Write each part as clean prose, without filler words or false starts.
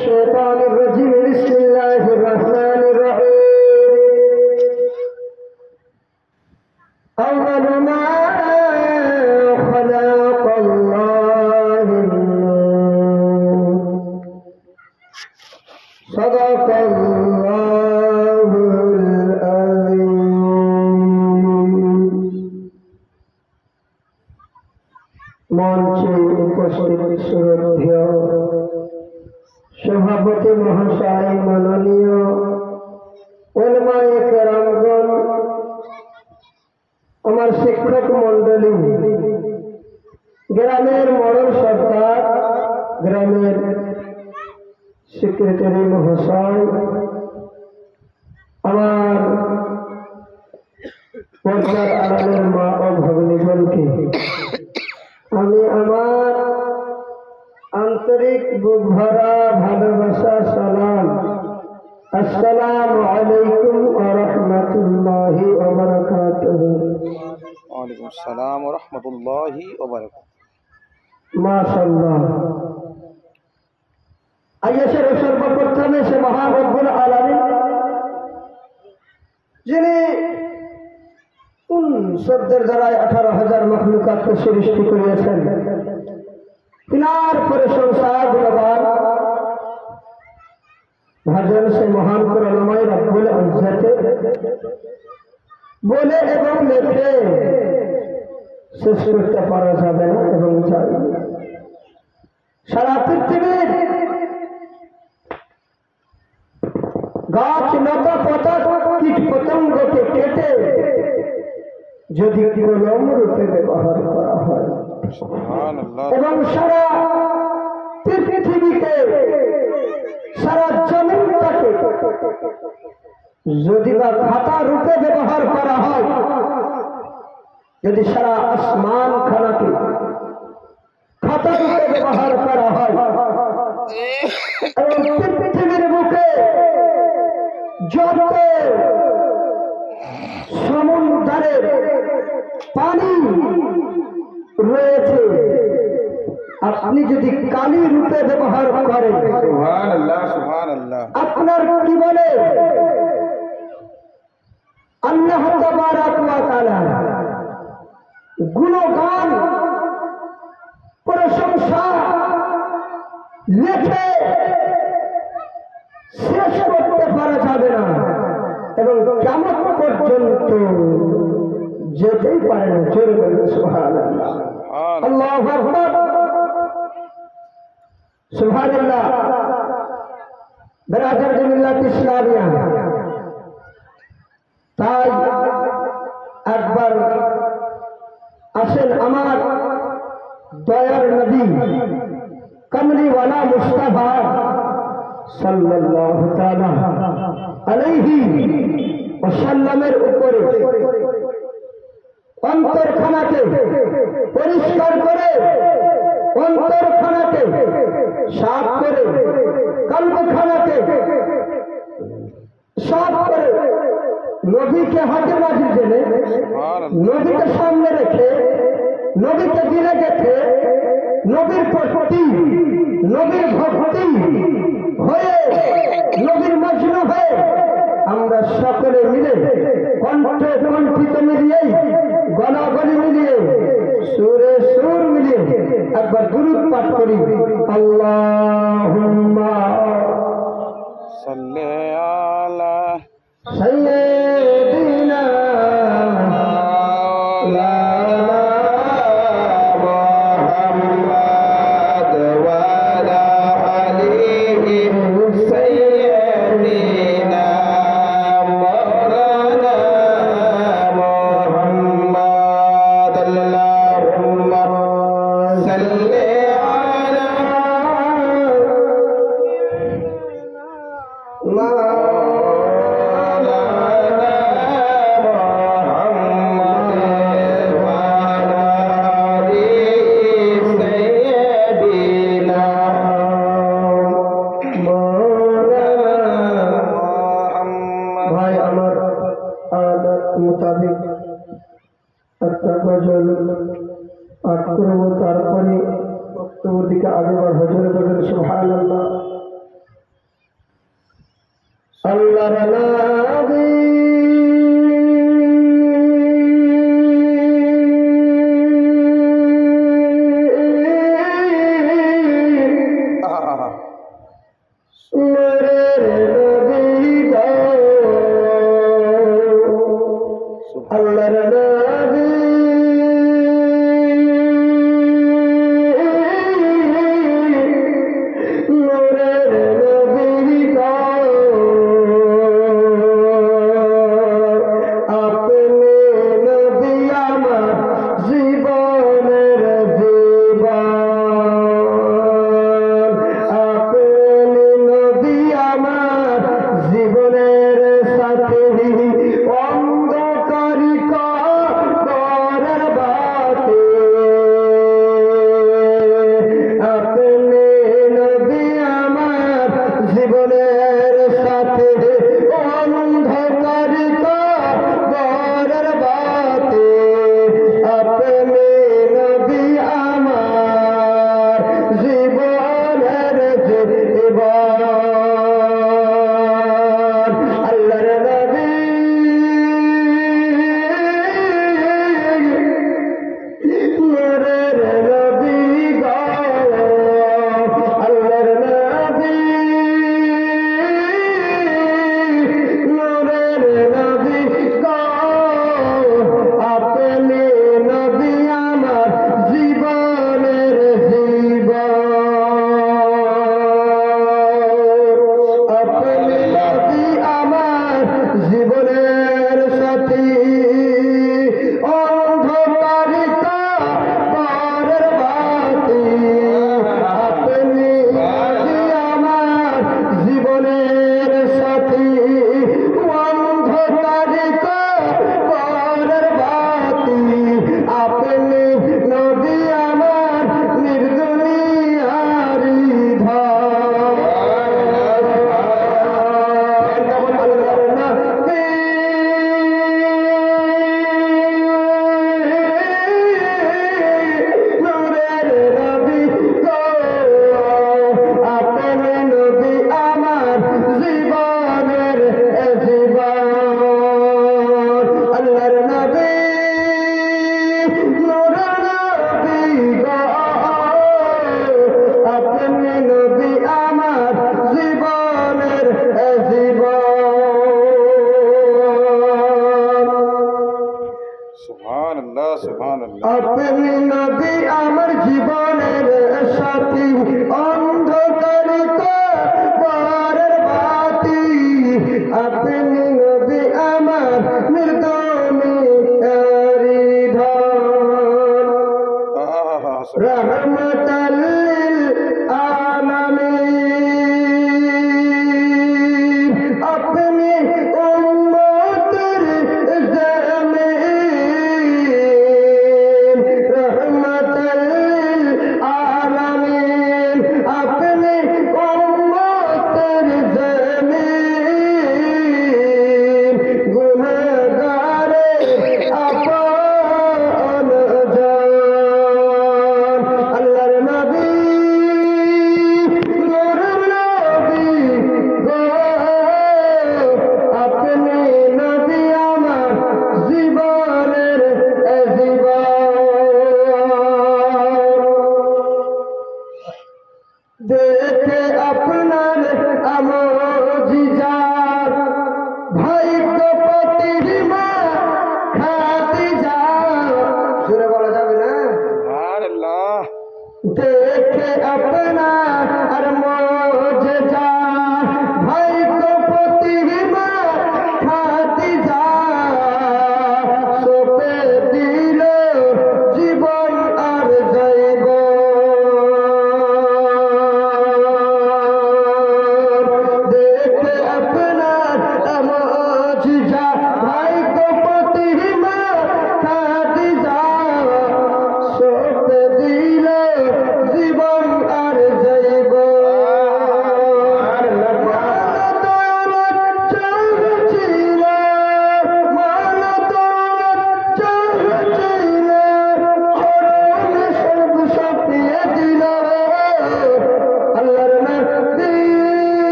الشيطان الرجيم بسم الله الرحمن الرحيم أول ما خلق الله النور صدق الله العظيم মঞ্চে উপস্থিত শ্রদ্ধেয় সভাপতি মহাশয়, মাননীয় উলামায়ে কেরামগণ, আমার শিক্ষক মন্ডলী, গ্রামের মডল সরকার, গ্রামের সেক্রেটারি মহাশয়, আমার পর্দার আড়ালের মা ও ভগ্নীগণকে আমি আমার আন্তরিক বুক ভরা ভালোবাসা সালাম। আসসালামু আলাইকুম ওয়া রাহমাতুল্লাহি ওয়া বারাকাতুহু। ওয়ালাইকুম আসসালাম ওয়া রাহমাতুল্লাহি ওয়া বারাকাতুহু। মাশাআল্লাহ। আইয়ে সর্বপ্রথমে সে মহান রব্বুল আলামিন যিনি কোন শব্দের দ্বারাই 18,000 মখলুকাতকে সৃষ্টি করিয়াছেন, তিনার প্রশংসা গুণগান ভজন সে মহান করুণাময় রব্বুল ইজ্জতে বলে এবং লেখে শেষ করতে পারা যাবে না এবং যাবে না। সারা পৃথিবীর গাছ লতা পাতা কীট পতঙ্গকে কেটে যদি কলম রূপে ব্যবহার করা হয় এবং সারা পৃথিবীকে, সারা জমিনটাকে যদি বা খাতা রূপে ব্যবহার করা হয়, যদি সারা আসমান খানাকে খাতা রূপে ব্যবহার করা হয় এবং পৃথিবীর বুকে যত সমুদ্রের পানি রয়েছে আপনি যদি কালি রূপে ব্যবহার করেন, সুবহানাল্লাহ সুবহানাল্লাহ, আপনার কি বলে আল্লাহ তাবারক ওয়া তাআলা গুণগান প্রশংসা লেখে শেষ করতে পারা যাবে না এবং কিয়ামত পর্যন্ত যেতেই পারে না। জোরে বলুন সুবহানাল্লাহ, আল্লাহু আকবার, সুবহানাল্লাহ। বিরাদর মিল্লাত ইসলামিয়া, তাই একবার আসেন আমার দয়ার নবী কমলিওয়ালা মুস্তাফা সাল্লাল্লাহু তাআলা আলাইহি ওয়াসাল্লামের উপরে অন্তরখানাকে পরিষ্কার করে, অন্তরখানাকে সাফ করে, কলবখানাকে সাফ করে, নবীকে হাতে নাজি জেনে, নবীকে সামনে রেখে, নবীকে দিলে গেছে, নবীর প্রতি, নবীর ভক্তি হয়ে, নবীর মজনু হয়ে আমরা সকলে মিলে কণ্ঠে কণ্ঠিত মিলিয়ে, গলাগলি মিলিয়ে, সুরে সুর মিলিয়ে একবার দুরূদ পাঠ করি। আল্লাহুম্মা সাল্লি আলা সাইয়্যিদিনা আল্লাহর নবী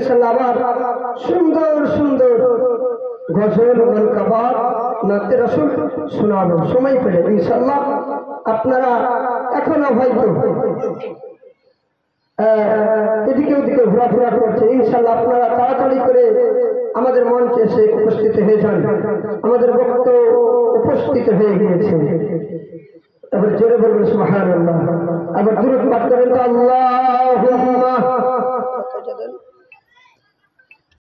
ইনশাআল্লাহ আবার সুন্দর সুন্দর গজল মানকাবাত নাতে রাসূল শোনাবো সময় পেলে ইনশাআল্লাহ। আপনারা এখনো হয়তো এদিকে ওদিকে ঘোরাফেরা করছে, ইনশাআল্লাহ আপনারা তাড়াতাড়ি করে আমাদের মঞ্চে এসে উপস্থিত হয়ে যান। আমাদের বক্তব্য উপস্থিত হয়ে গিয়েছে। এবার জোরে বলবেন সুবহানাল্লাহ। আবার দুরূদ পাঠ করেন তো আল্লাহুম্মা